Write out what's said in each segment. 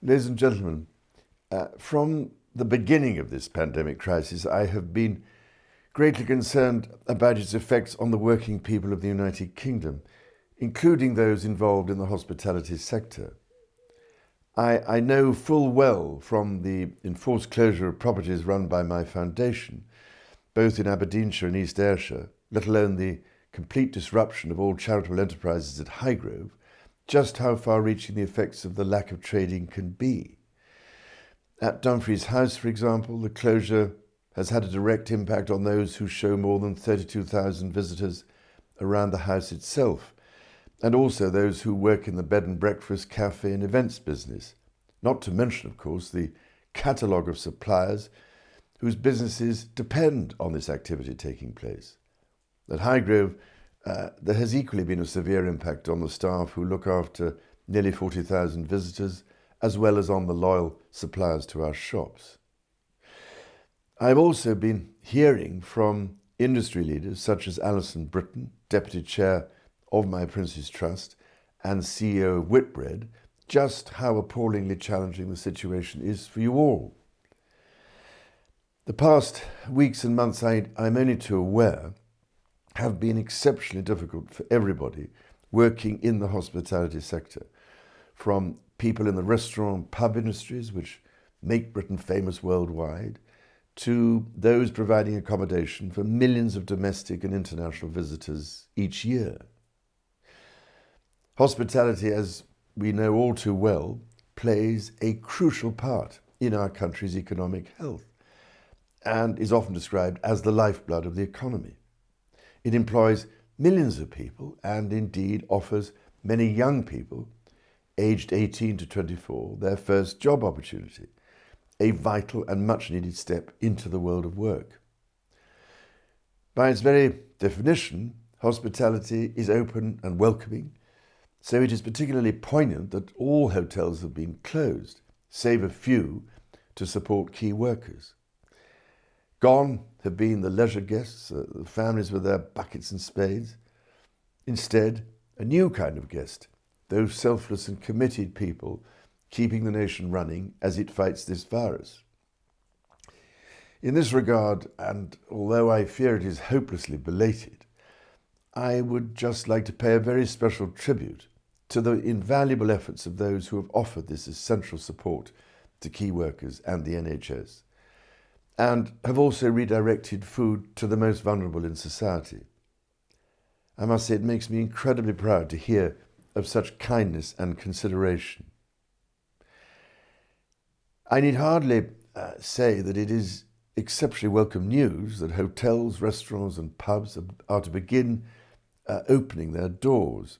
Ladies and gentlemen, from the beginning of this pandemic crisis, I have been greatly concerned about its effects on the working people of the United Kingdom, including those involved in the hospitality sector. I know full well from the enforced closure of properties run by my foundation, both in Aberdeenshire and East Ayrshire, let alone the complete disruption of all charitable enterprises at Highgrove, just how far-reaching the effects of the lack of trading can be. At Dumfries House, for example, the closure has had a direct impact on those who show more than 32,000 visitors around the house itself, and also those who work in the bed and breakfast, cafe and events business, not to mention, of course, the catalogue of suppliers whose businesses depend on this activity taking place. At Highgrove, there has equally been a severe impact on the staff who look after nearly 40,000 visitors, as well as on the loyal suppliers to our shops. I've also been hearing from industry leaders such as Alison Britton, Deputy Chair of My Prince's Trust and CEO of Whitbread, just how appallingly challenging the situation is for you all. The past weeks and months, I'm only too aware, have been exceptionally difficult for everybody working in the hospitality sector, from people in the restaurant and pub industries, which make Britain famous worldwide, to those providing accommodation for millions of domestic and international visitors each year. Hospitality, as we know all too well, plays a crucial part in our country's economic health and is often described as the lifeblood of the economy. It employs millions of people and indeed offers many young people, aged 18 to 24, their first job opportunity, a vital and much needed step into the world of work. By its very definition, hospitality is open and welcoming, so it is particularly poignant that all hotels have been closed, save a few, to support key workers. Gone have been the leisure guests, the families with their buckets and spades. Instead, a new kind of guest, those selfless and committed people keeping the nation running as it fights this virus. In this regard, and although I fear it is hopelessly belated, I would just like to pay a very special tribute to the invaluable efforts of those who have offered this essential support to key workers and the NHS, and have also redirected food to the most vulnerable in society. I must say it makes me incredibly proud to hear of such kindness and consideration. I need hardly say that it is exceptionally welcome news that hotels, restaurants and pubs are to begin opening their doors.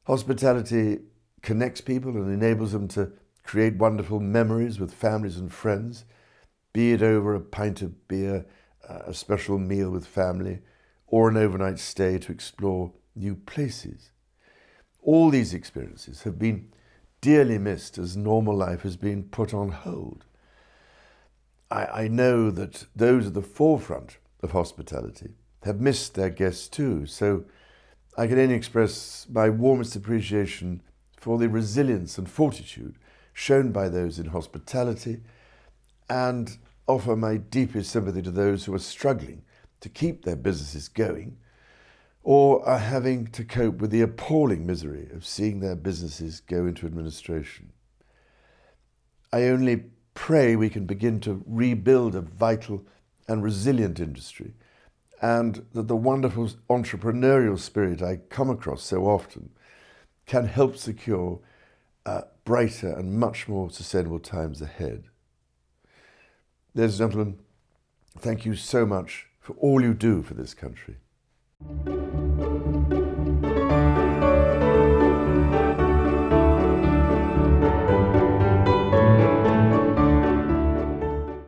Hospitality connects people and enables them to create wonderful memories with families and friends, be it over a pint of beer, a special meal with family, or an overnight stay to explore new places. All these experiences have been dearly missed as normal life has been put on hold. I know that those at the forefront of hospitality have missed their guests too, so I can only express my warmest appreciation for the resilience and fortitude shown by those in hospitality, and offer my deepest sympathy to those who are struggling to keep their businesses going or are having to cope with the appalling misery of seeing their businesses go into administration. I only pray we can begin to rebuild a vital and resilient industry, and that the wonderful entrepreneurial spirit I come across so often can help secure brighter and much more sustainable times ahead. Ladies and gentlemen, thank you so much for all you do for this country.